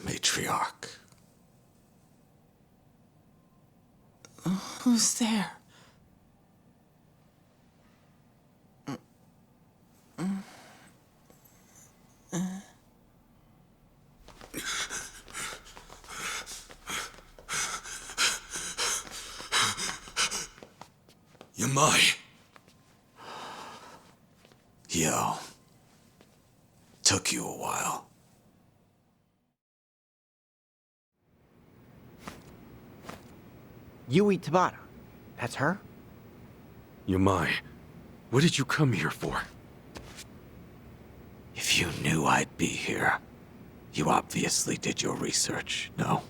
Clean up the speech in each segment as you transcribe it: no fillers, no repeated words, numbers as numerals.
Matriarch. Who's there? Yamai. Yo. Took you a while. Yui Tabata. That's her? Yamai, what did you come here for? If you knew I'd be here, you obviously did your research, no?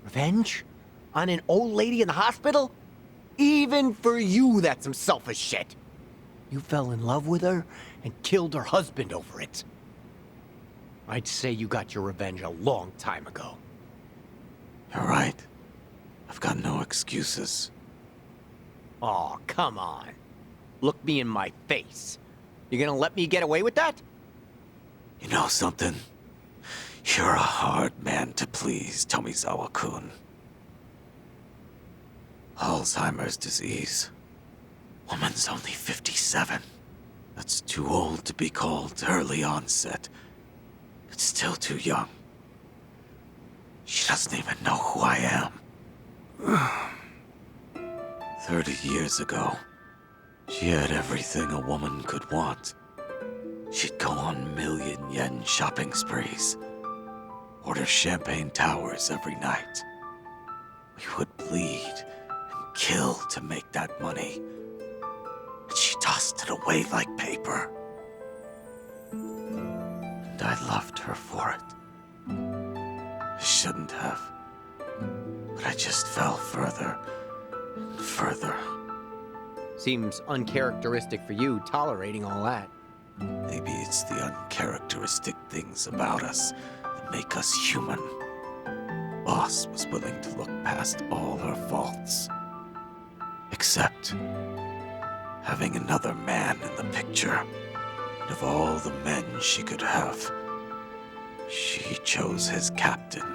Revenge? On an old lady in the hospital? Even for you, that's some selfish shit. You fell in love with her and killed her husband over it. I'd say you got your revenge a long time ago. You're right. I've got no excuses. Aw, come on. Look me in my face. You gonna let me get away with that? You know something? You're a hard man to please, Tomizawa-kun. Alzheimer's disease. Woman's only 57. That's too old to be called early onset. It's still too young. She doesn't even know who I am. 30 years ago, she had everything a woman could want. She'd go on million-yen shopping sprees, order champagne towers every night. We would bleed and kill to make that money. And she tossed it away like paper. And I loved her for it. I shouldn't have. But I just fell further and further. Seems uncharacteristic for you, tolerating all that. Maybe it's the uncharacteristic things about us that make us human. Boss was willing to look past all her faults. Except having another man in the picture. And of all the men she could have, she chose his captain.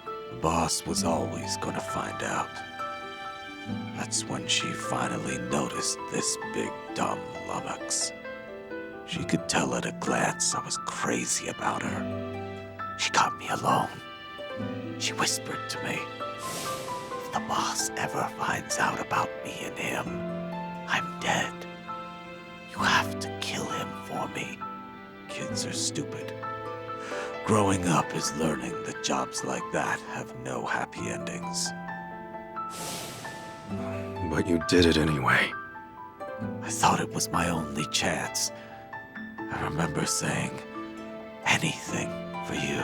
The boss was always gonna find out. That's when she finally noticed this big dumb lummox. She could tell at a glance I was crazy about her. She got me alone. She whispered to me, if the boss ever finds out about me and him, I'm dead. You have to kill him for me. Kids are stupid. Growing up is learning that jobs like that have no happy endings. But you did it anyway. I thought it was my only chance. I remember saying, anything for you.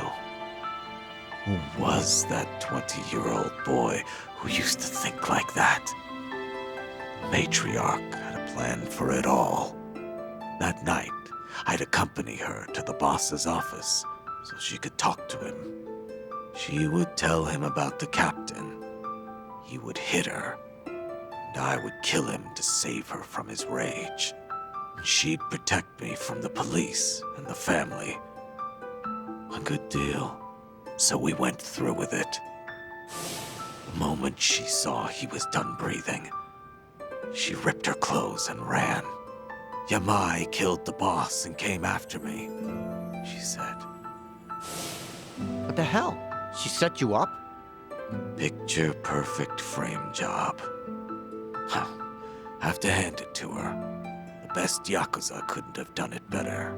Who was that 20-year-old boy who used to think like that? The matriarch had a plan for it all. That night, I'd accompany her to the boss's office so she could talk to him. She would tell him about the captain. He would hit her, and I would kill him to save her from his rage. And she'd protect me from the police and the family. A good deal. So we went through with it. The moment she saw he was done breathing, she ripped her clothes and ran. Yamai killed the boss and came after me, she said. What the hell? She set you up? Picture perfect frame job. Huh. Have to hand it to her. The best Yakuza couldn't have done it better.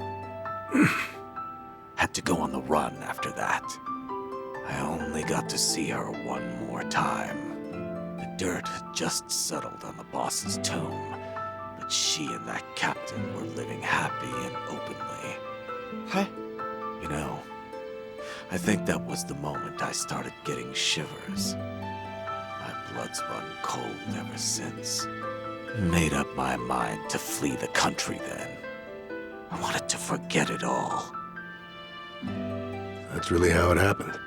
Had to go on the run after that. I only got to see her one more time. The dirt had just settled on the boss's tomb, but she and that captain were living happy and openly. Huh? You know, I think that was the moment I started getting shivers. My blood's run cold ever since. Made up my mind to flee the country then. I wanted to forget it all. That's really how it happened.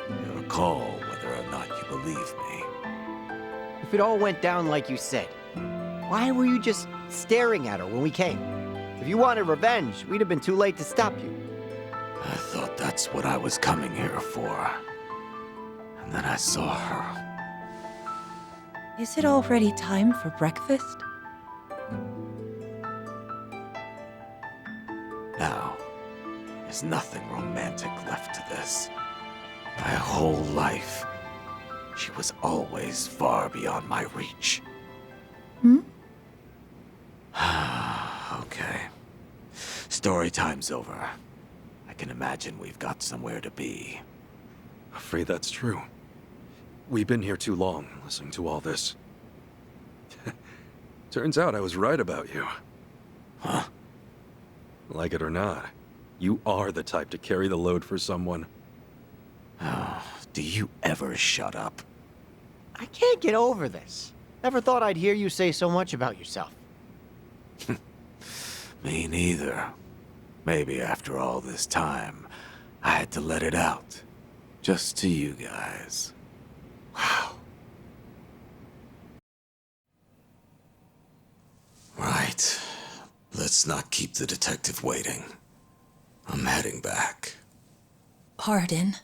You recall whether or not you believe me. If it all went down like you said, why were you just staring at her when we came? If you wanted revenge, we'd have been too late to stop you. I thought that's what I was coming here for. And then I saw her. Is it already time for breakfast? Now, there's nothing romantic left to this. My whole life, she was always far beyond my reach. Hmm? Okay. Story time's over. I can imagine we've got somewhere to be. Afraid that's true. We've been here too long, listening to all this. Turns out I was right about you. Huh? Like it or not, you are the type to carry the load for someone. Oh, do you ever shut up? I can't get over this. Never thought I'd hear you say so much about yourself. Me neither. Maybe after all this time, I had to let it out. Just to you guys. Wow. Right. Let's not keep the detective waiting. I'm heading back. Pardon?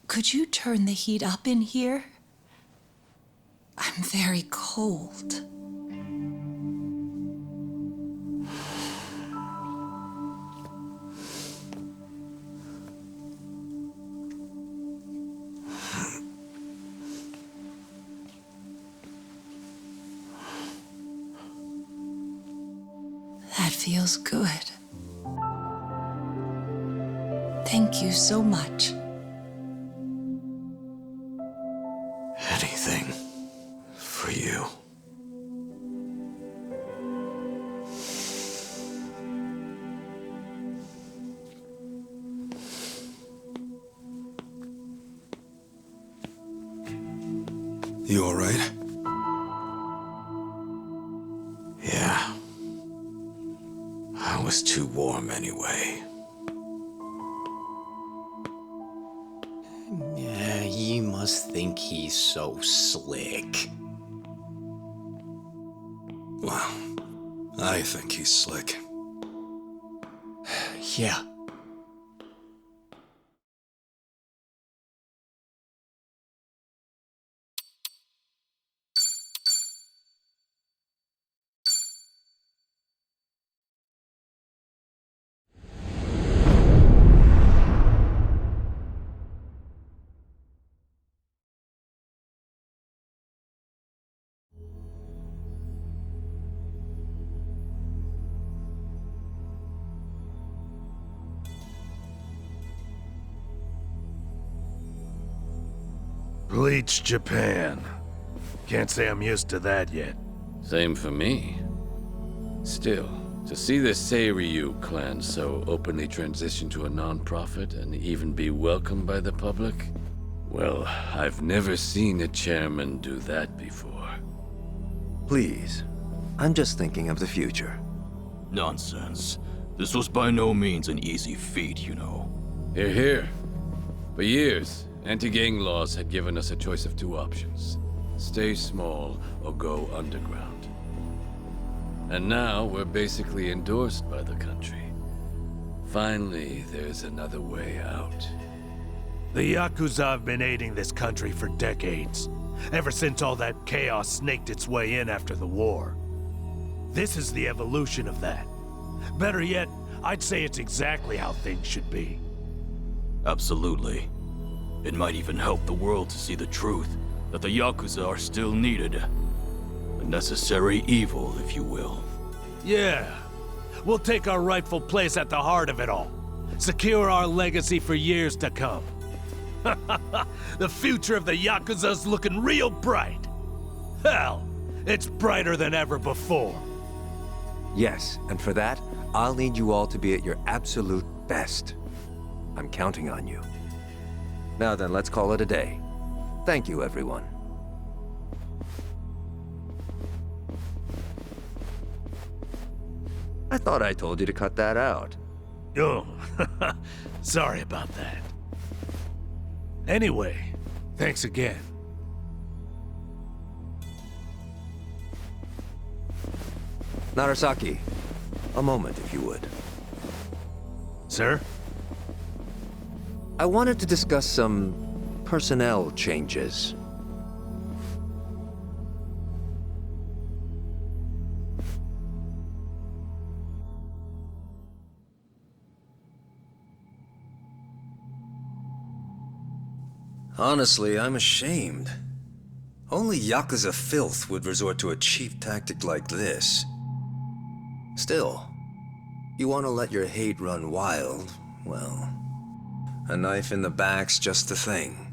Could you turn the heat up in here? I'm very cold. That feels good. Thank you so much. Anything for you. You all right? Yeah. I was too warm anyway. Yeah, you must think he's so slick. Well, I think he's slick. Yeah. Bleach Japan. Can't say I'm used to that yet. Same for me. Still, to see the Seiryu clan so openly transition to a non-profit and even be welcomed by the public, well, I've never seen a chairman do that before. Please. I'm just thinking of the future. Nonsense. This was by no means an easy feat, you know. Hear, hear. For years, anti-gang laws had given us a choice of two options. Stay small or go underground. And now we're basically endorsed by the country. Finally, there's another way out. The Yakuza have been aiding this country for decades. Ever since all that chaos snaked its way in after the war. This is the evolution of that. Better yet, I'd say it's exactly how things should be. Absolutely. It might even help the world to see the truth, that the Yakuza are still needed. A necessary evil, if you will. Yeah. We'll take our rightful place at the heart of it all. Secure our legacy for years to come. The future of the Yakuza's looking real bright. Hell, it's brighter than ever before. Yes, and for that, I'll need you all to be at your absolute best. I'm counting on you. Now then, let's call it a day. Thank you, everyone. I thought I told you to cut that out. Oh, sorry about that. Anyway, thanks again. Narasaki, a moment if you would. Sir? I wanted to discuss some personnel changes. Honestly, I'm ashamed. Only Yakuza filth would resort to a cheap tactic like this. Still, you want to let your hate run wild, well, a knife in the back's just the thing.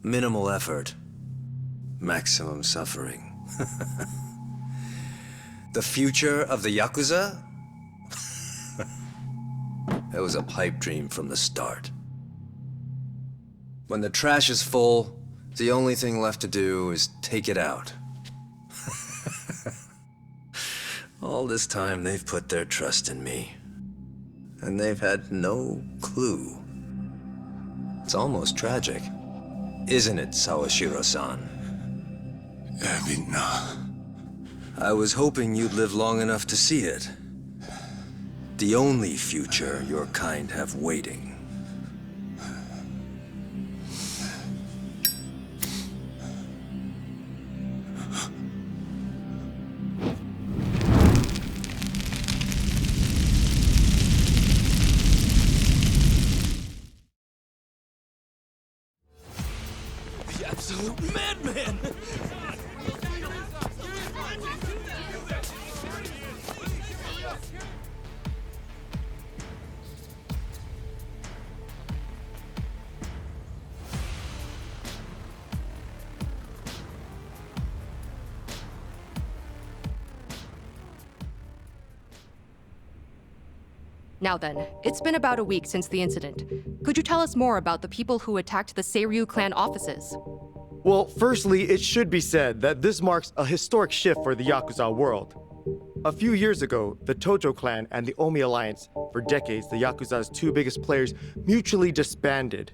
Minimal effort, maximum suffering. The future of the Yakuza? It was a pipe dream from the start. When the trash is full, the only thing left to do is take it out. All this time, they've put their trust in me. And they've had no clue. It's almost tragic. Isn't it, Sawashiro-san? I was hoping you'd live long enough to see it. The only future your kind have waiting. The absolute madman! Now then, it's been about a week since the incident. Could you tell us more about the people who attacked the Seiryu clan offices? Well, firstly, it should be said that this marks a historic shift for the Yakuza world. A few years ago, the Tojo clan and the Omi Alliance, for decades the Yakuza's two biggest players, mutually disbanded.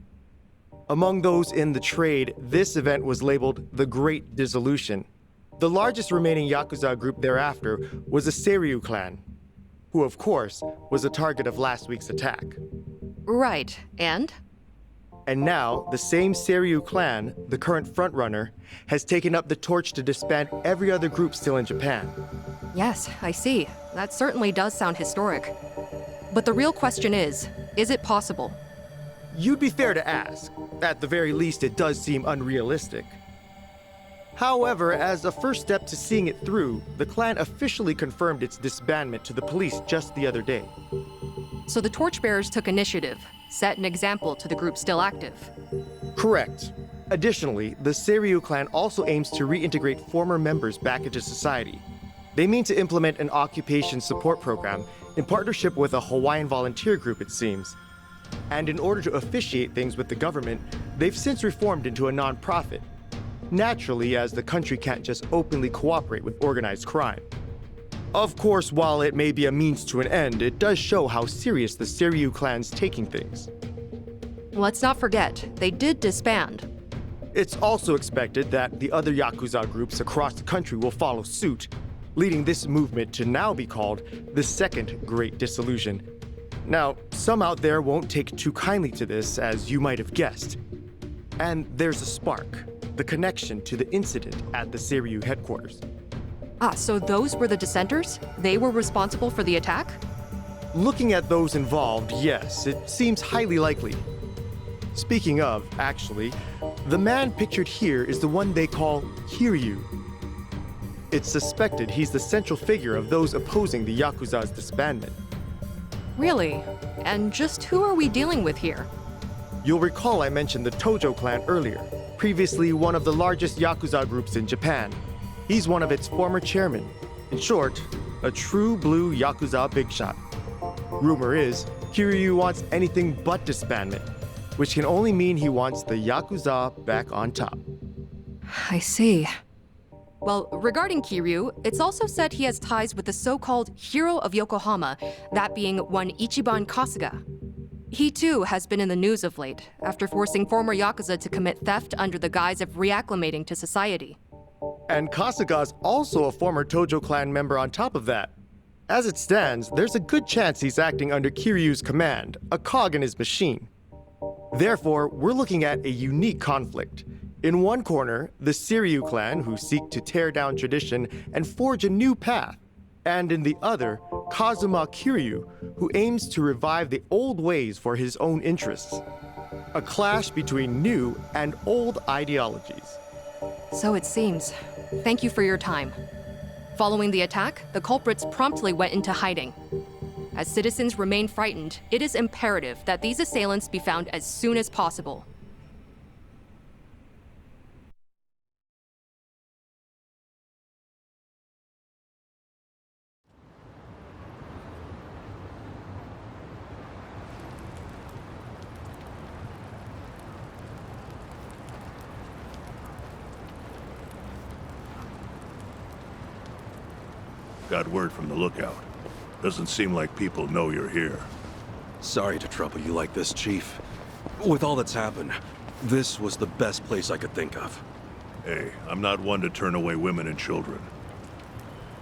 Among those in the trade, this event was labeled the Great Dissolution. The largest remaining Yakuza group thereafter was the Seiryu clan, who, of course, was the target of last week's attack. Right, and? And now, the same Seiryu clan, the current frontrunner, has taken up the torch to disband every other group still in Japan. Yes, I see. That certainly does sound historic. But the real question is it possible? You'd be fair to ask. At the very least, it does seem unrealistic. However, as a first step to seeing it through, the clan officially confirmed its disbandment to the police just the other day. So the torchbearers took initiative, set an example to the group still active. Correct. Additionally, the Seiryu clan also aims to reintegrate former members back into society. They mean to implement an occupation support program in partnership with a Hawaiian volunteer group, it seems. And in order to officiate things with the government, they've since reformed into a non-profit. Naturally, as the country can't just openly cooperate with organized crime. Of course, while it may be a means to an end, it does show how serious the Seiryu clan's taking things. Let's not forget, they did disband. It's also expected that the other Yakuza groups across the country will follow suit, leading this movement to now be called the Second Great Dissolution. Now, some out there won't take too kindly to this, as you might have guessed. And there's a spark. The connection to the incident at the Seiryu headquarters. Ah, so those were the dissenters? They were responsible for the attack? Looking at those involved, yes, it seems highly likely. Speaking of, actually, the man pictured here is the one they call Kiryu. It's suspected he's the central figure of those opposing the Yakuza's disbandment. Really? And just who are we dealing with here? You'll recall I mentioned the Tojo clan earlier, previously one of the largest Yakuza groups in Japan. He's one of its former chairmen. In short, a true blue Yakuza big shot. Rumor is, Kiryu wants anything but disbandment, which can only mean he wants the Yakuza back on top. I see. Well, regarding Kiryu, it's also said he has ties with the so-called Hero of Yokohama, that being one Ichiban Kasuga. He too has been in the news of late, after forcing former Yakuza to commit theft under the guise of reacclimating to society. And Kasuga's also a former Tojo clan member on top of that. As it stands, there's a good chance he's acting under Kiryu's command, a cog in his machine. Therefore, we're looking at a unique conflict. In one corner, the Siryu clan, who seek to tear down tradition and forge a new path. And in the other, Kazuma Kiryu, who aims to revive the old ways for his own interests. A clash between new and old ideologies. So it seems. Thank you for your time. Following the attack, the culprits promptly went into hiding. As citizens remain frightened, it is imperative that these assailants be found as soon as possible. Got word from the lookout. Doesn't seem like people know you're here. Sorry to trouble you like this, Chief. With all that's happened, this was the best place I could think of. Hey, I'm not one to turn away women and children.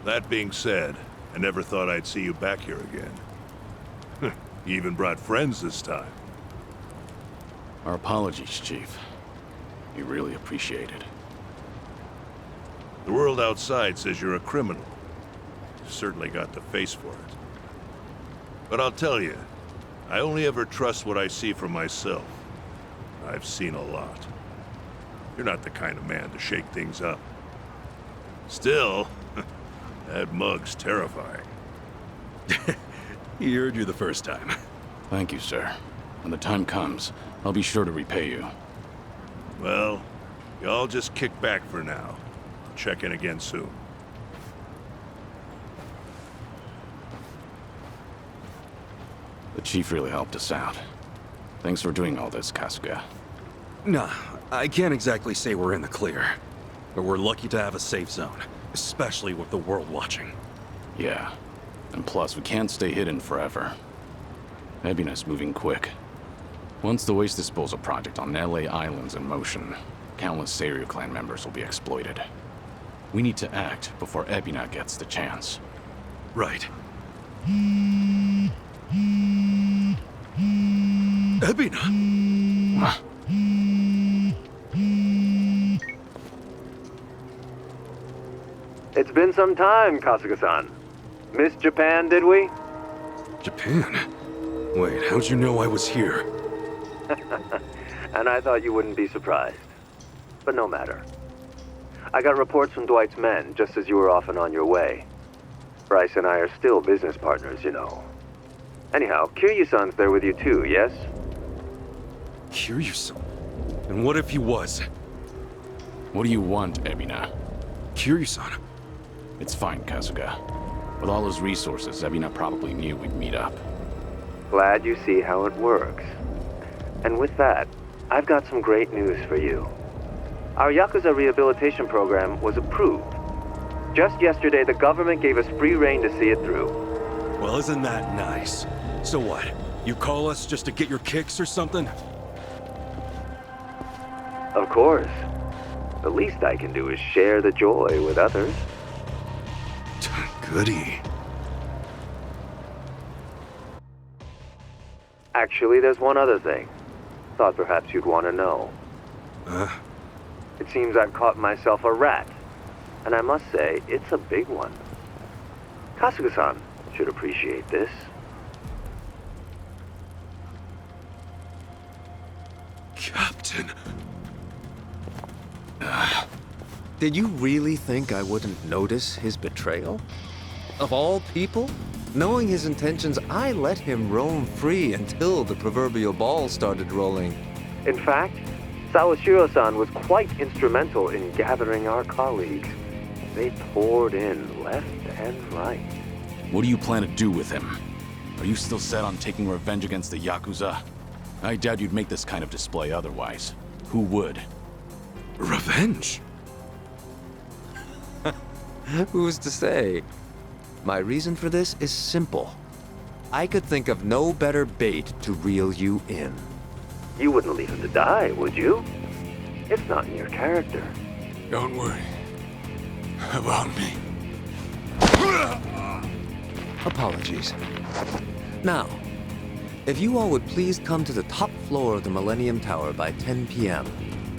That being said, I never thought I'd see you back here again. You even brought friends this time. Our apologies, Chief. We really appreciate it. The world outside says you're a criminal. You've certainly got the face for it. But I'll tell you, I only ever trust what I see for myself. I've seen a lot. You're not the kind of man to shake things up. Still, that mug's terrifying. He heard you the first time. Thank you, sir. When the time comes, I'll be sure to repay you. Well, y'all just kick back for now. Check in again soon. The Chief really helped us out. Thanks for doing all this, Kasuga. Nah, I can't exactly say we're in the clear. But we're lucky to have a safe zone, especially with the world watching. Yeah. And plus, we can't stay hidden forever. Ebina's moving quick. Once the waste disposal project on LA Island's in motion, countless Seiryū clan members will be exploited. We need to act before Ebina gets the chance. Right. Ebina! It's been some time, Kasuga-san. Missed Japan, did we? Japan? Wait, how'd you know I was here? And I thought you wouldn't be surprised. But no matter. I got reports from Dwight's men just as you were off and on your way. Bryce and I are still business partners, you know. Anyhow, Kiryu-san's there with you too, yes? Kiryu-san? And what if he was? What do you want, Ebina? Kiryu-san. It's fine, Kasuga. With all his resources, Ebina probably knew we'd meet up. Glad you see how it works. And with that, I've got some great news for you. Our Yakuza rehabilitation program was approved. Just yesterday, the government gave us free rein to see it through. Well, isn't that nice? So what? You call us just to get your kicks or something? Of course. The least I can do is share the joy with others. Goody. Actually, there's one other thing. Thought perhaps you'd want to know. It seems I've caught myself a rat. And I must say, it's a big one. Kasuga-san should appreciate this. Captain. Did you really think I wouldn't notice his betrayal? Of all people? Knowing his intentions, I let him roam free until the proverbial ball started rolling. In fact, Sawashiro-san was quite instrumental in gathering our colleagues. They poured in left and right. What do you plan to do with him? Are you still set on taking revenge against the Yakuza? I doubt you'd make this kind of display otherwise. Who would? Revenge? Who's to say? My reason for this is simple. I could think of no better bait to reel you in. You wouldn't leave him to die, would you? It's not in your character. Don't worry about me. Apologies. Now, if you all would please come to the top floor of the Millennium Tower by 10 p.m.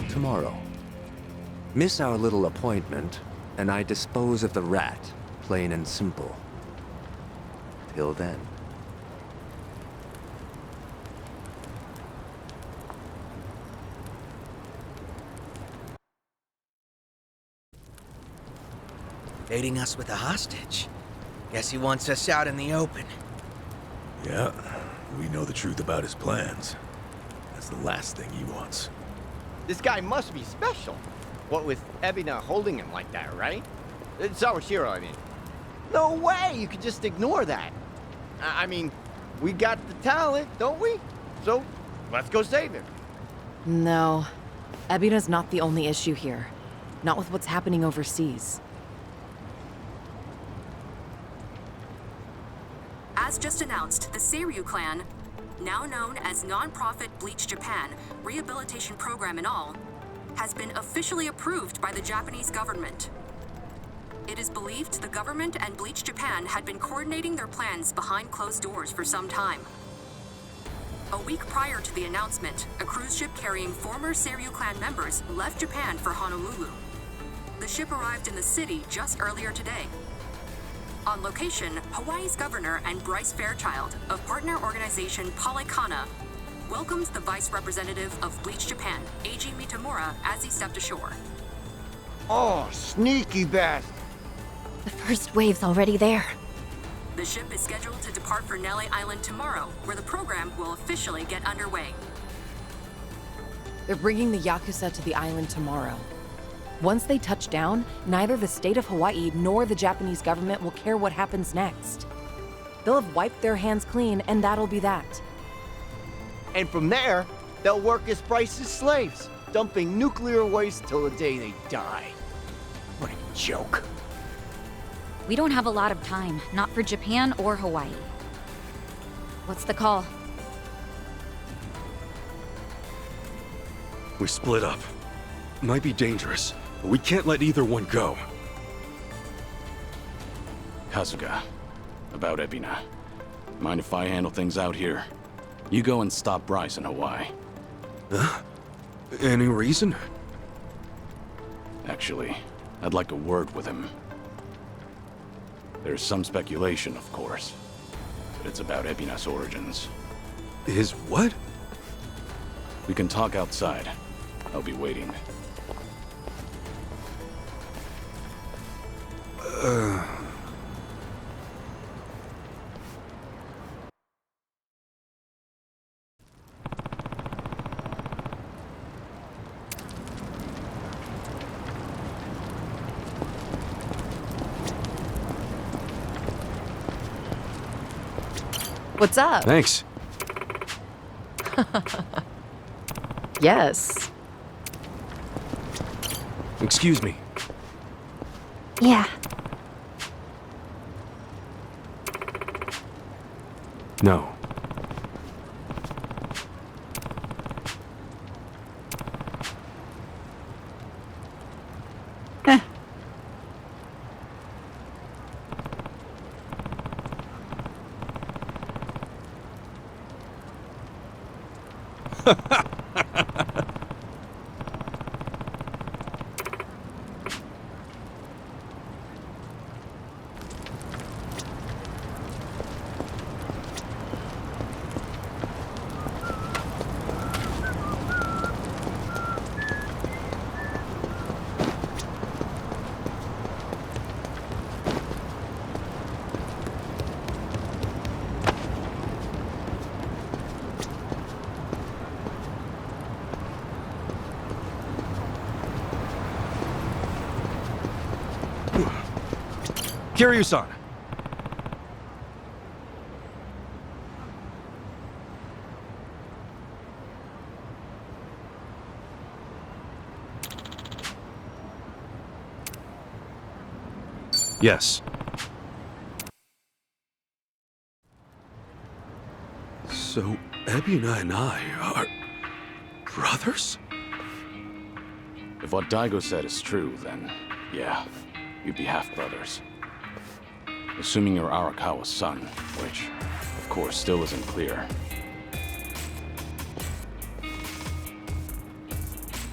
tomorrow. Miss our little appointment, and I dispose of the rat, plain and simple. Till then. Baiting us with a hostage. Guess he wants us out in the open. Yeah, we know the truth about his plans. That's the last thing he wants. This guy must be special. What with Ebina holding him like that, right? Sawashiro, I mean. No way you could just ignore that. I mean, we got the talent, don't we? So, let's go save him. No. Ebina's not the only issue here. Not with what's happening overseas. As just announced, the Seiryu clan, now known as non-profit Bleach Japan, rehabilitation program and all, has been officially approved by the Japanese government. It is believed the government and Bleach Japan had been coordinating their plans behind closed doors for some time. A week prior to the announcement, a cruise ship carrying former Seiryu clan members left Japan for Honolulu. The ship arrived in the city just earlier today. On location, Hawaii's governor and Bryce Fairchild of partner organization Palekana welcomes the vice representative of Bleach Japan, Eiji Mitamura, as he stepped ashore. Oh, sneaky bastard. The first wave's already there. The ship is scheduled to depart for Nele Island tomorrow, where the program will officially get underway. They're bringing the Yakuza to the island tomorrow. Once they touch down, neither the state of Hawaii nor the Japanese government will care what happens next. They'll have wiped their hands clean, and that'll be that. And from there, they'll work as Bryce's slaves, dumping nuclear waste till the day they die. What a joke. We don't have a lot of time, not for Japan or Hawaii. What's the call? We split up. Might be dangerous, but we can't let either one go. Kasuga, about Ebina. Mind if I handle things out here? You go and stop Bryce in Hawaii. Huh? Any reason? Actually, I'd like a word with him. There's some speculation, of course, but it's about Ebina's origins. His what? We can talk outside. I'll be waiting. What's up? Thanks. Yes. Excuse me. Yeah. No. Kiryu-san. Yes. So, Ebina and I are brothers? If what Daigo said is true, then yeah, you'd be half-brothers. Assuming you're Arakawa's son, which, of course, still isn't clear.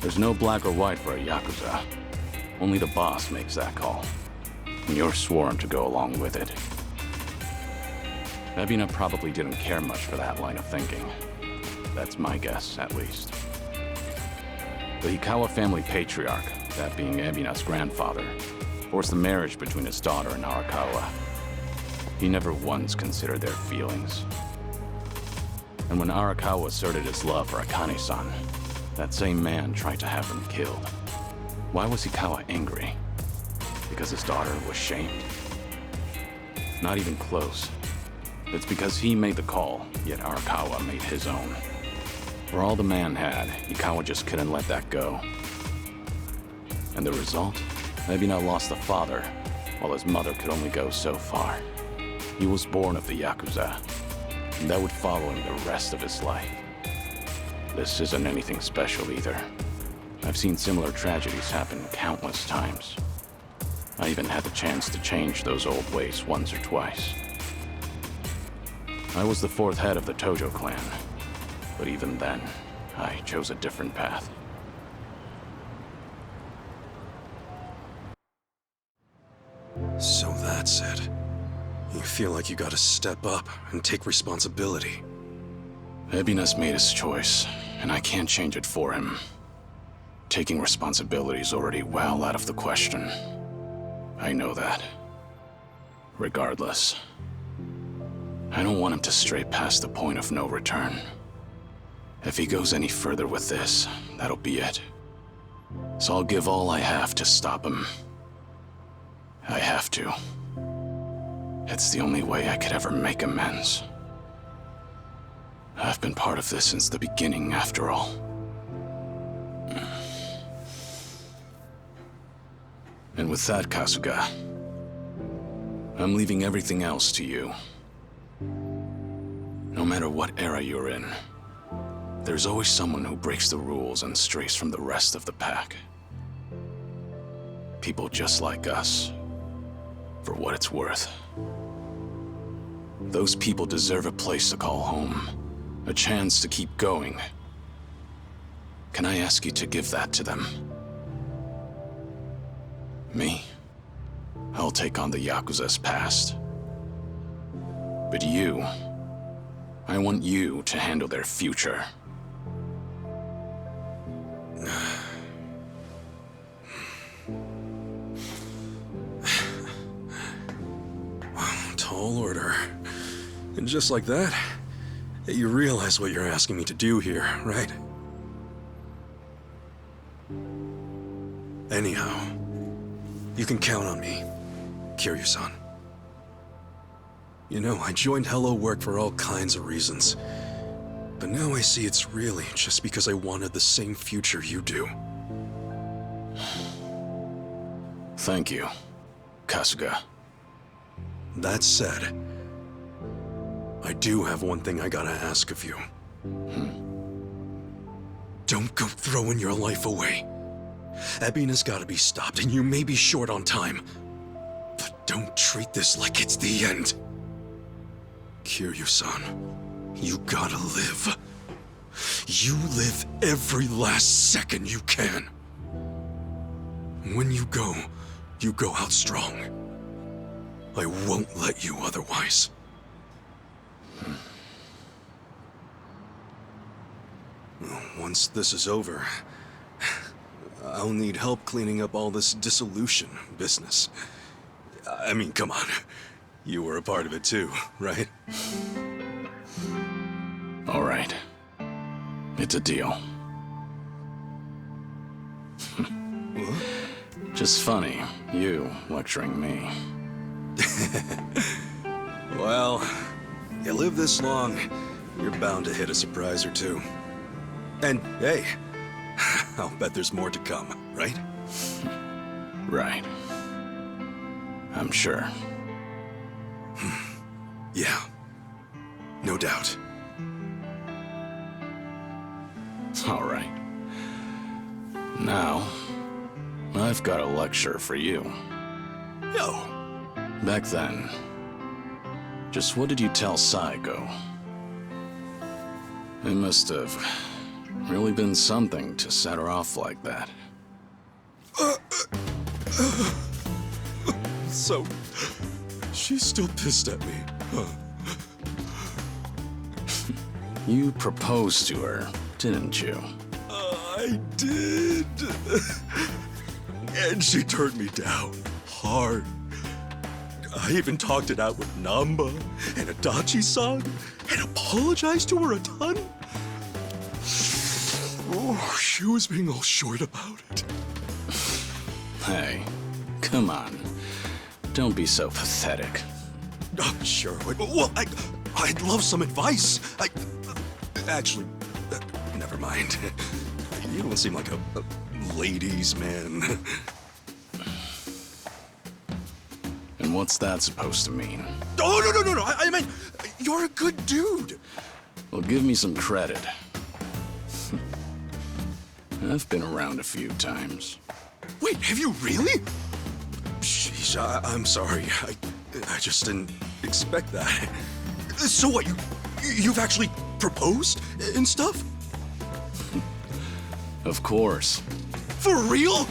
There's no black or white for a Yakuza. Only the boss makes that call. And you're sworn to go along with it. Ebina probably didn't care much for that line of thinking. That's my guess, at least. The Hikawa family patriarch, that being Ebina's grandfather, forced the marriage between his daughter and Arakawa. He never once considered their feelings. And when Arakawa asserted his love for Akane-san, that same man tried to have him killed. Why was Hikawa angry? Because his daughter was shamed? Not even close. It's because he made the call, yet Arakawa made his own. For all the man had, Hikawa just couldn't let that go. And the result? Ebina lost a father, while his mother could only go so far. He was born of the Yakuza, and that would follow him the rest of his life. This isn't anything special either. I've seen similar tragedies happen countless times. I even had the chance to change those old ways once or twice. I was the fourth head of the Tojo clan, but even then, I chose a different path. So that's it. You feel like you gotta step up and take responsibility. Ebina's made his choice, and I can't change it for him. Taking responsibility is already well out of the question. I know that. Regardless, I don't want him to stray past the point of no return. If he goes any further with this, that'll be it. So I'll give all I have to stop him. I have to. It's the only way I could ever make amends. I've been part of this since the beginning, after all. And with that, Kasuga, I'm leaving everything else to you. No matter what era you're in, there's always someone who breaks the rules and strays from the rest of the pack. People just like us, for what it's worth. Those people deserve a place to call home, a chance to keep going. Can I ask you to give that to them? Me? I'll take on the Yakuza's past. But you, I want you to handle their future. Tall order. And just like that, you realize what you're asking me to do here, right? Anyhow, you can count on me, Kiryu-san. You know, I joined Hello Work for all kinds of reasons. But now I see it's really just because I wanted the same future you do. Thank you, Kasuga. That said, I do have one thing I gotta ask of you. Don't go throwing your life away. Ebina's gotta be stopped, and you may be short on time. But don't treat this like it's the end. Kiryu-san, you gotta live. You live every last second you can. When you go out strong. I won't let you otherwise. Once this is over, I'll need help cleaning up all this dissolution business. I mean, come on. You were a part of it too, right? All right. It's a deal. Just funny, you lecturing me. Well, you live this long, you're bound to hit a surprise or two. And hey, I'll bet there's more to come, right? Right. I'm sure. Yeah, no doubt. All right. Now, I've got a lecture for you. No. Back then, Just what did you tell Saigo? It must have really been something to set her off like that. So, she's still pissed at me, huh? You proposed to her, didn't you? I did. And she turned me down hard. I even talked it out with Namba and Adachi-san and apologized to her a ton. Oh, she was being all short about it. Hey, come on. Don't be so pathetic. Oh, sure. Well, I'd love some advice. Actually, never mind. You don't seem like a ladies' man. And what's that supposed to mean? Oh, no. I meant, you're a good dude. Well, give me some credit. I've been around a few times. Wait, have you really? Sheesh, I'm sorry. I just didn't expect that. So what, you've actually proposed and stuff? Of course. For real?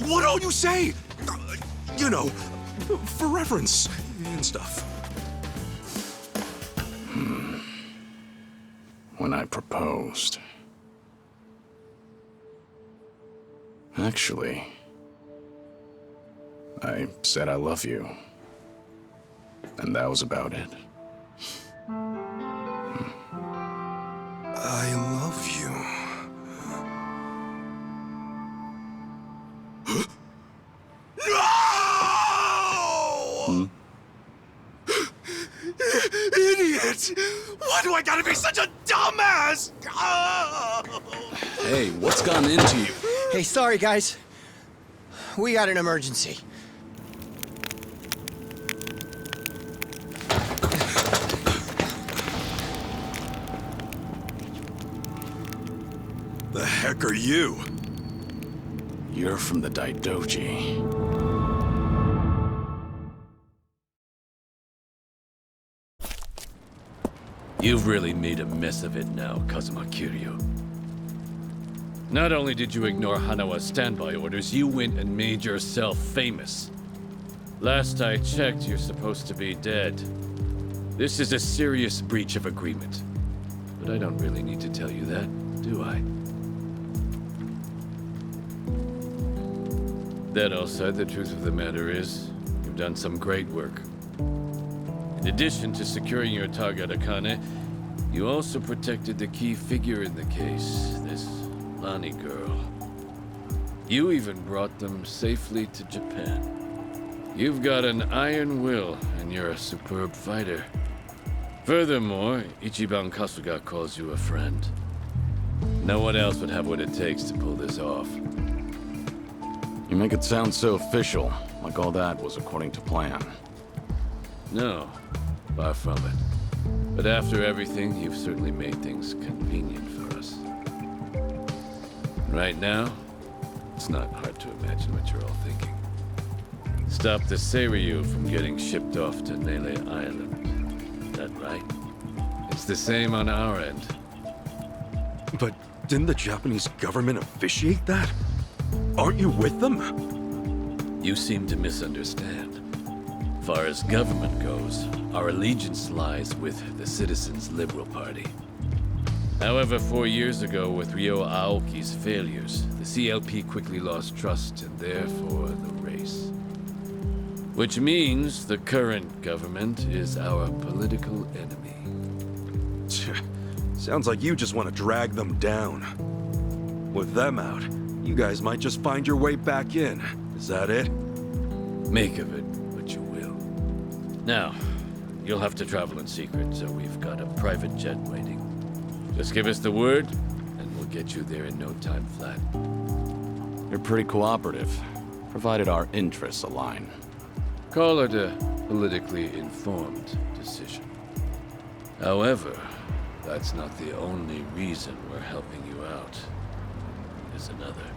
What all you say? You know, for reference and stuff. When I proposed. Actually, I said I love you. And that was about it. I love you. No! Idiot! Why do I gotta be such a dumbass? Oh! Hey, what's gone into you? Hey, sorry, guys. We got an emergency. The heck are you? You're from the Daidoji. You've really made a mess of it now, Kazuma Kiryu. Not only did you ignore Hanawa's standby orders, you went and made yourself famous. Last I checked, you're supposed to be dead. This is a serious breach of agreement. But I don't really need to tell you that, do I? That all said, the truth of the matter is, you've done some great work. In addition to securing your target Akane, you also protected the key figure in the case, this Lani girl. You even brought them safely to Japan. You've got an iron will, and you're a superb fighter. Furthermore, Ichiban Kasuga calls you a friend. No one else would have what it takes to pull this off. You make it sound so official, like all that was according to plan. No, far from it. But after everything, you've certainly made things convenient for us. Right now, it's not hard to imagine what you're all thinking. Stop the Seiryu from getting shipped off to Nele Island. Is that right? It's the same on our end. But didn't the Japanese government officiate that? Aren't you with them? You seem to misunderstand. Far as government goes, our allegiance lies with the Citizens' Liberal Party. However, 4 years ago, with Ryo Aoki's failures, the CLP quickly lost trust and therefore the race. Which means the current government is our political enemy. Sounds like you just want to drag them down. With them out, you guys might just find your way back in. Is that it? Make of it what you will. Now, you'll have to travel in secret, so we've got a private jet waiting. Just give us the word, and we'll get you there in no time flat. You're pretty cooperative, provided our interests align. Call it a politically informed decision. However, that's not the only reason we're helping you out. There's another.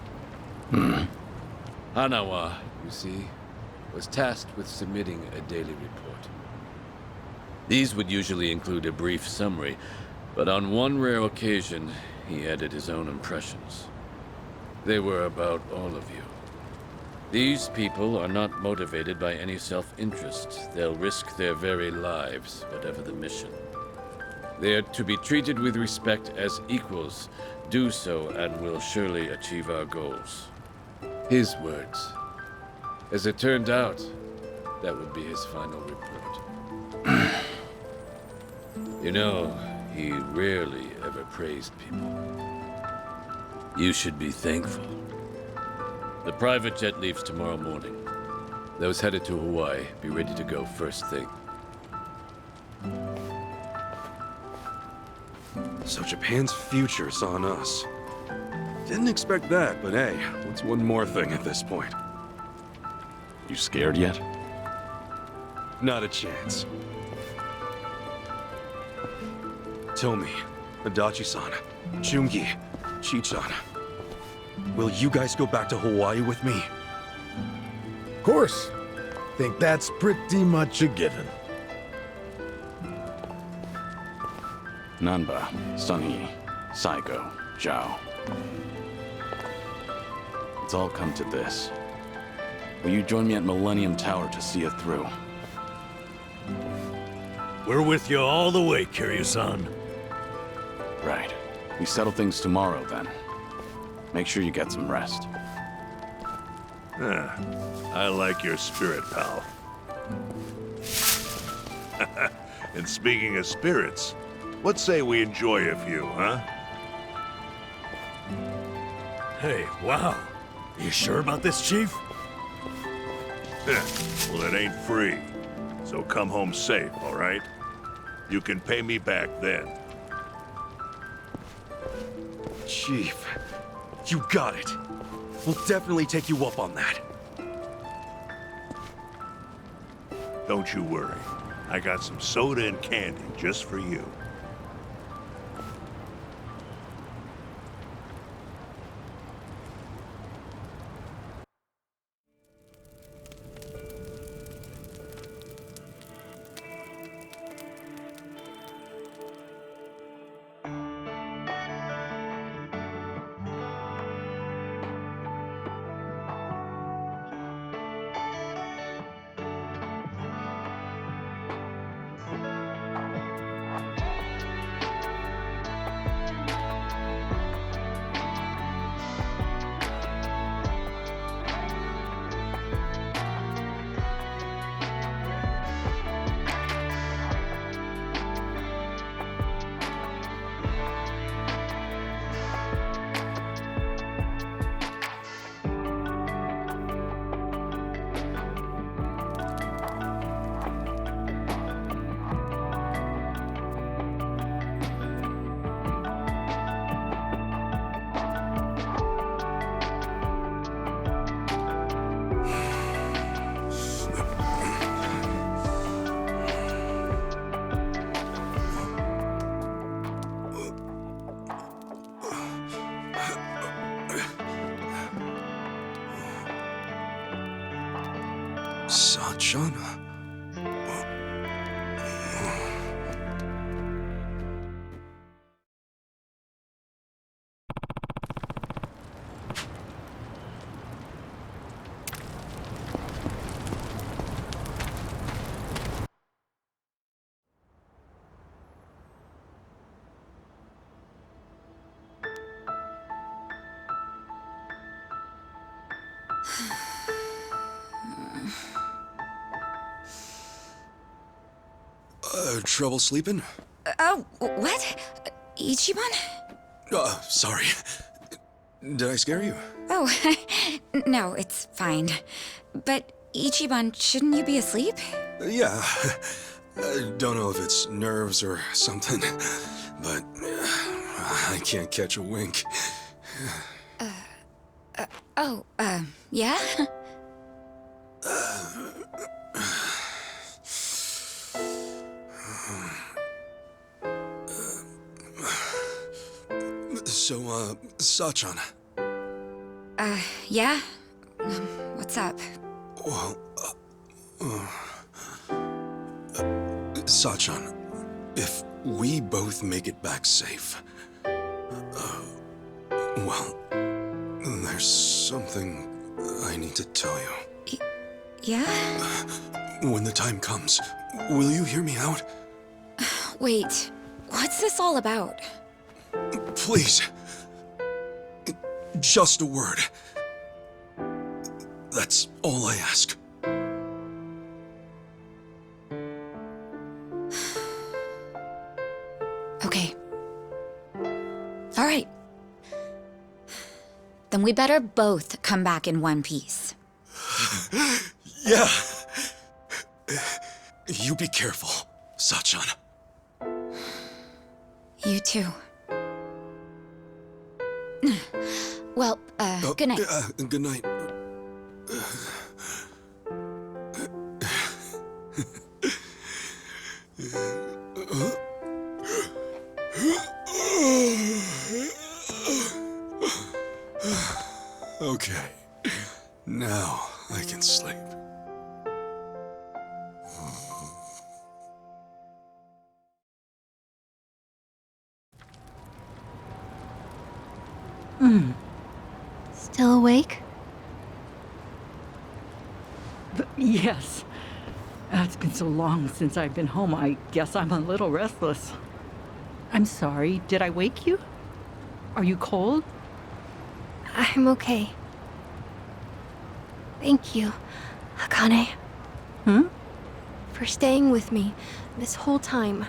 Hanawa, you see, was tasked with submitting a daily report. These would usually include a brief summary, but on one rare occasion, he added his own impressions. They were about all of you. These people are not motivated by any self-interest. They'll risk their very lives, whatever the mission. They are to be treated with respect as equals. Do so, and we'll surely achieve our goals. His words. As it turned out, that would be his final report. You know, he rarely ever praised people. You should be thankful. The private jet leaves tomorrow morning. Those headed to Hawaii, be ready to go first thing. So Japan's future's on us. Didn't expect that, but hey, what's one more thing at this point? You scared yet? Not a chance. Tomi, Adachi-san, Jungi, Chi-chan. Will you guys go back to Hawaii with me? Of course. Think that's pretty much a given. Nanba, Sunhee, Saiko, Zhao. It's all come to this. Will you join me at Millennium Tower to see it through? We're with you all the way, Kiryu-san. Right. We settle things tomorrow, then. Make sure you get some rest. I like your spirit, pal. And speaking of spirits, let's say we enjoy a few, huh? Hey, wow. You sure about this, Chief? Well, it ain't free. So come home safe, all right? You can pay me back then. Chief, you got it. We'll definitely take you up on that. Don't you worry. I got some soda and candy just for you. Sajana. Trouble sleeping? Oh, what? Ichiban? Sorry. Did I scare you? Oh, no, it's fine. But Ichiban, shouldn't you be asleep? Yeah. I don't know if it's nerves or something, but I can't catch a wink. Yeah? So, Sachan. Yeah? What's up? Well, Sachan, if we both make it back safe, well, there's something I need to tell you. Yeah? When the time comes, will you hear me out? Wait, what's this all about? Please. Just a word. That's all I ask. Okay. All right. Then we better both come back in one piece. Yeah. You be careful, Sachan. You too. Well, good night. Good night. Okay. Now I can sleep. Still awake? Yes. It's been so long since I've been home, I guess I'm a little restless. I'm sorry, did I wake you? Are you cold? I'm okay. Thank you, Akane. For staying with me this whole time.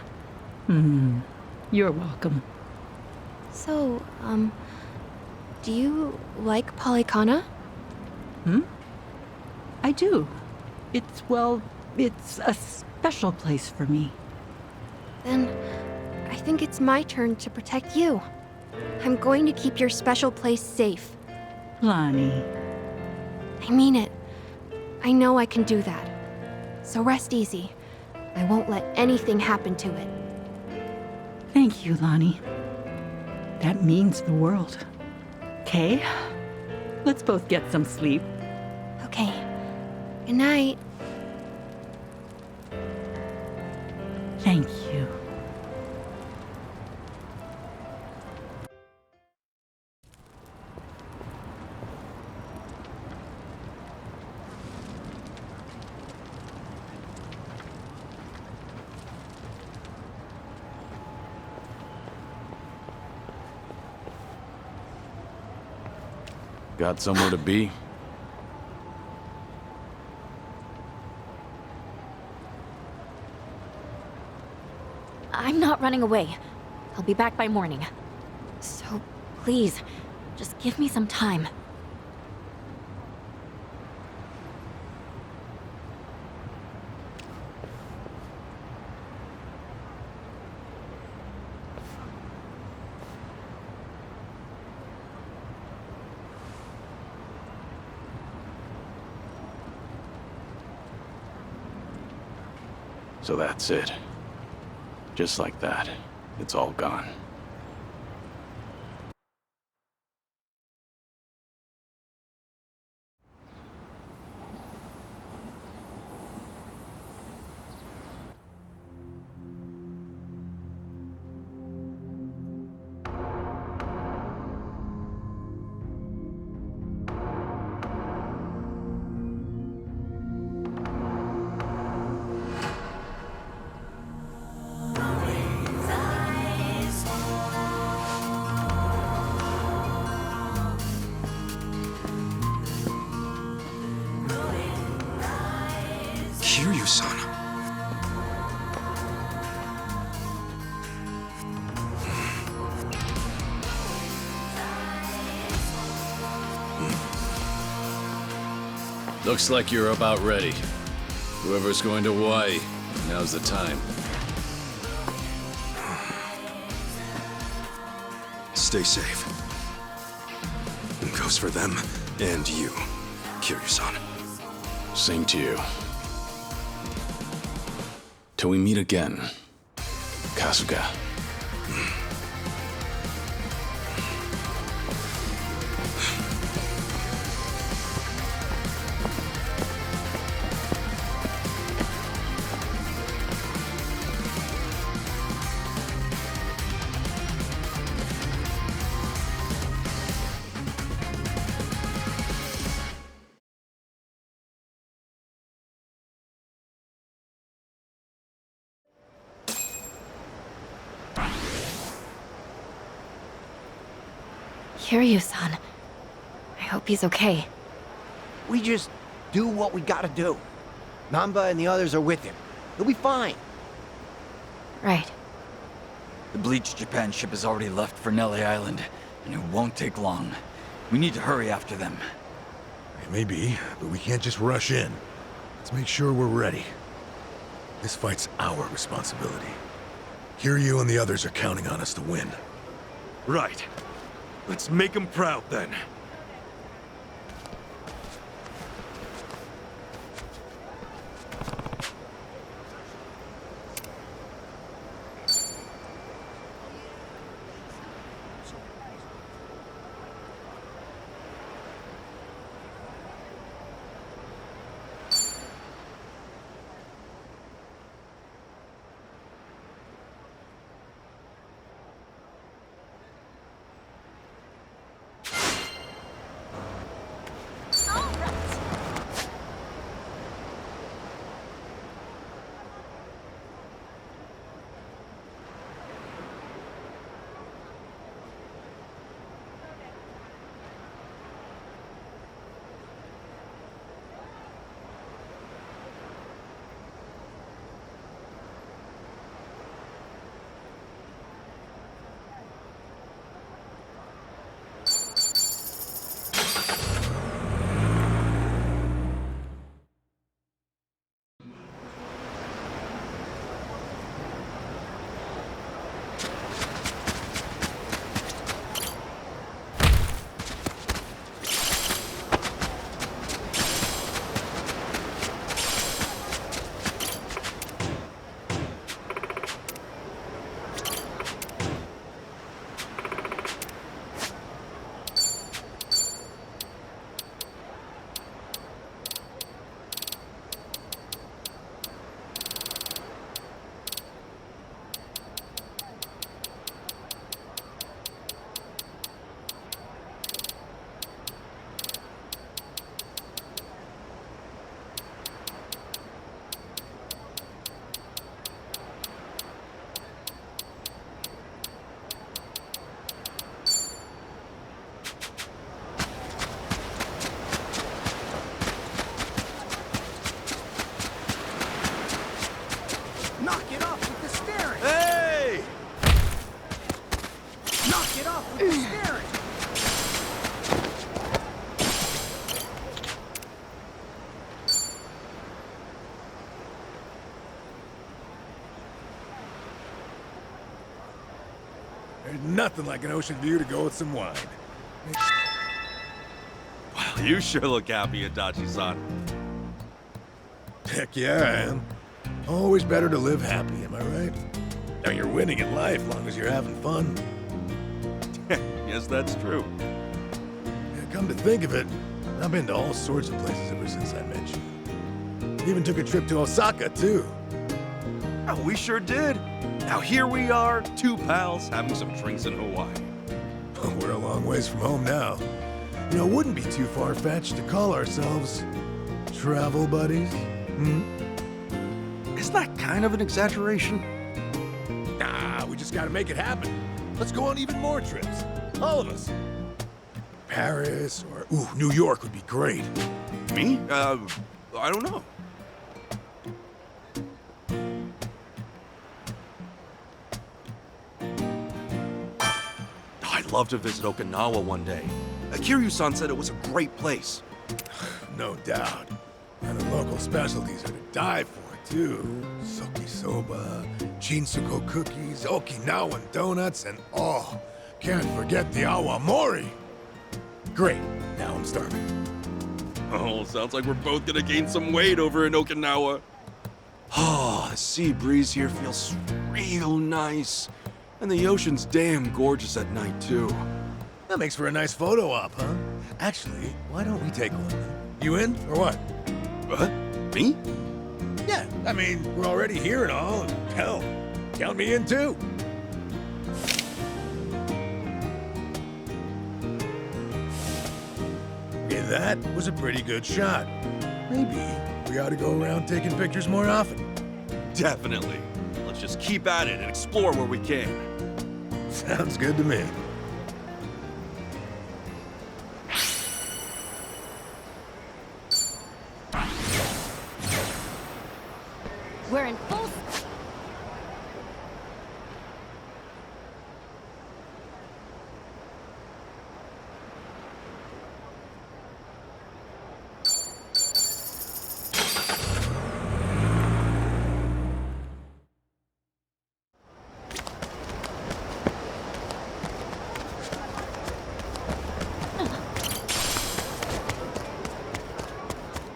You're welcome. So, do you like Polycana? I do. It's a special place for me. Then, I think it's my turn to protect you. I'm going to keep your special place safe. Lonnie. I mean it. I know I can do that. So rest easy. I won't let anything happen to it. Thank you, Lonnie. That means the world. Okay? Let's both get some sleep. Okay. Good night. Thank you. Got somewhere to be? I'm not running away. I'll be back by morning. So, please, just give me some time. So that's it. Just like that, it's all gone. Kiryu-san. Looks like you're about ready. Whoever's going to Hawaii, now's the time. Stay safe. Goes for them and you, Kiryu-san. Same to you. Till we meet again, Kasuga. Kiryu-san. I hope he's okay. We just do what we gotta do. Namba and the others are with him. He'll be fine. Right. The Bleach Japan ship has already left for Nelly Island, and it won't take long. We need to hurry after them. Maybe, but we can't just rush in. Let's make sure we're ready. This fight's our responsibility. Kiryu and the others are counting on us to win. Right. Let's make them proud then. Knock it off with the staring! Hey! Knock it off with the staring! There's nothing like an ocean view to go with some wine. Wow, you sure look happy, Adachi-san. Heck yeah, I am. Always better to live happy, am I right? Now you're winning in life, long as you're having fun. Yes, that's true. Yeah, come to think of it, I've been to all sorts of places ever since I met you. Even took a trip to Osaka, too. Oh, we sure did. Now here we are, two pals having some drinks in Hawaii. We're a long ways from home now. You know, it wouldn't be too far-fetched to call ourselves travel buddies. Isn't that kind of an exaggeration? Nah, we just gotta make it happen. Let's go on even more trips. All of us. Paris or, New York would be great. Me? I don't know. I'd love to visit Okinawa one day. Kiryu-san said it was a great place. No doubt. And the local specialties are to die for, too. Soki-soba, Chinsuko cookies, Okinawan donuts, and can't forget the awamori. Great, now I'm starving. Oh, sounds like we're both gonna gain some weight over in Okinawa. Oh, the sea breeze here feels real nice. And the ocean's damn gorgeous at night, too. That makes for a nice photo op, huh? Actually, why don't we take one? You in, or what? What? Me? Yeah, I mean, we're already here and all. Hell, count me in, too. Okay, that was a pretty good shot. Maybe we ought to go around taking pictures more often. Definitely. Let's just keep at it and explore where we can. Sounds good to me. We're in full...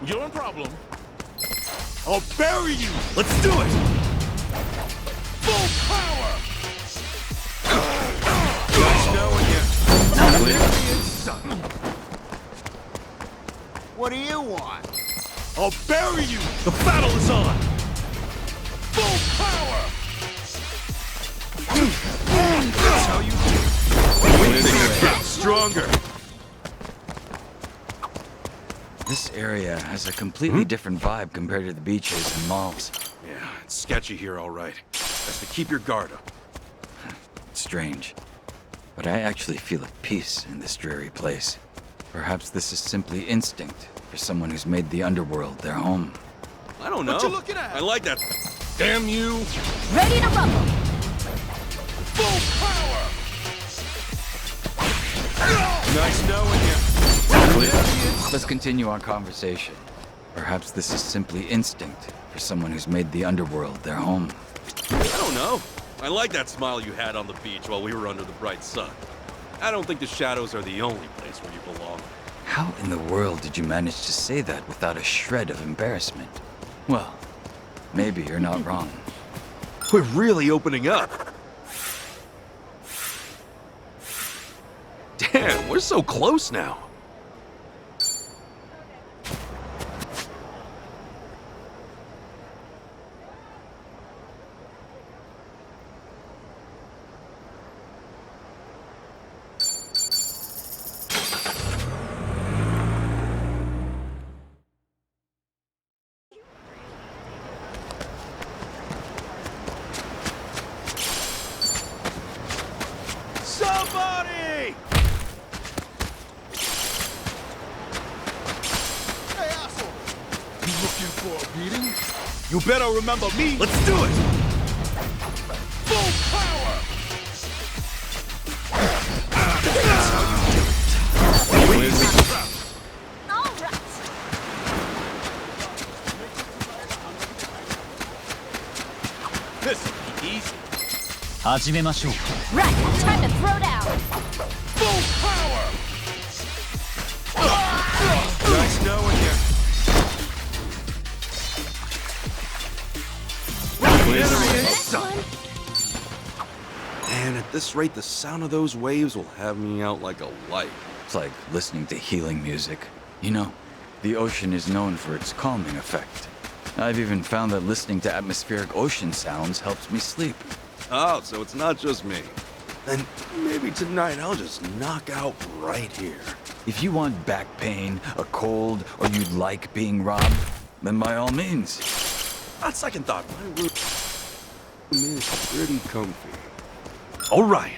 You're in problem. I'll bury you! Let's do it! Full power! Nice knowing you. What do you want? I'll bury you! The battle is on! Full power! That's how you do. Get stronger! This area has a completely different vibe compared to the beaches and malls. Yeah, it's sketchy here, all right. Best to keep your guard up. Strange. But I actually feel at peace in this dreary place. Perhaps this is simply instinct for someone who's made the underworld their home. I don't know. What you looking at? I like that. Damn you! Ready to rumble! Full power! Nice knowing you. Let's continue our conversation. Perhaps this is simply instinct for someone who's made the underworld their home. I don't know. I like that smile you had on the beach while we were under the bright sun. I don't think the shadows are the only place where you belong. How in the world did you manage to say that without a shred of embarrassment? Well, maybe you're not wrong. We're really opening up. Damn, we're so close now. Somebody! Hey, asshole! You looking for a beating? You better remember me! Let's do it! Full power! That's how you do it! All right. This will be easy. 始めましょう。 Right, time to throw down! Full power! Nice knowing you. Man, at this rate, the sound of those waves will have me out like a light. It's like listening to healing music. You know, the ocean is known for its calming effect. I've even found that listening to atmospheric ocean sounds helps me sleep. Oh, so it's not just me. Then maybe tonight I'll just knock out right here. If you want back pain, a cold, or you'd like being robbed, then by all means. On second thought, my room is pretty comfy. All right.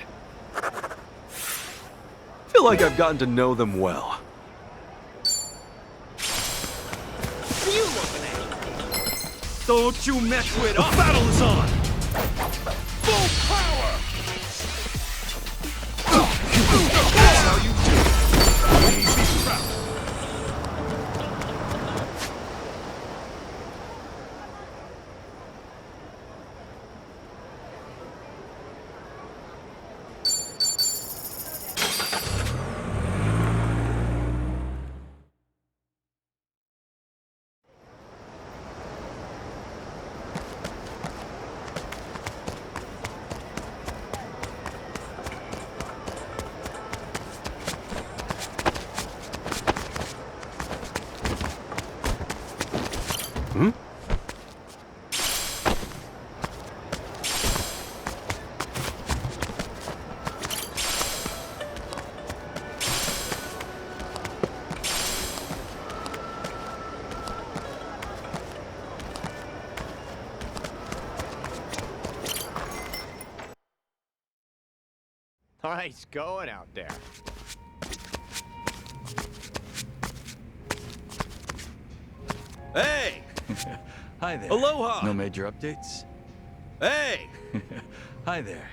Feel like I've gotten to know them well. What are you looking at? Don't you mess with us! The battle is on! Full power! That's how you do it! Easy crap! Hmm? Nice going out there. Hey! Hi there. Aloha! No major updates? Hey! Hi there.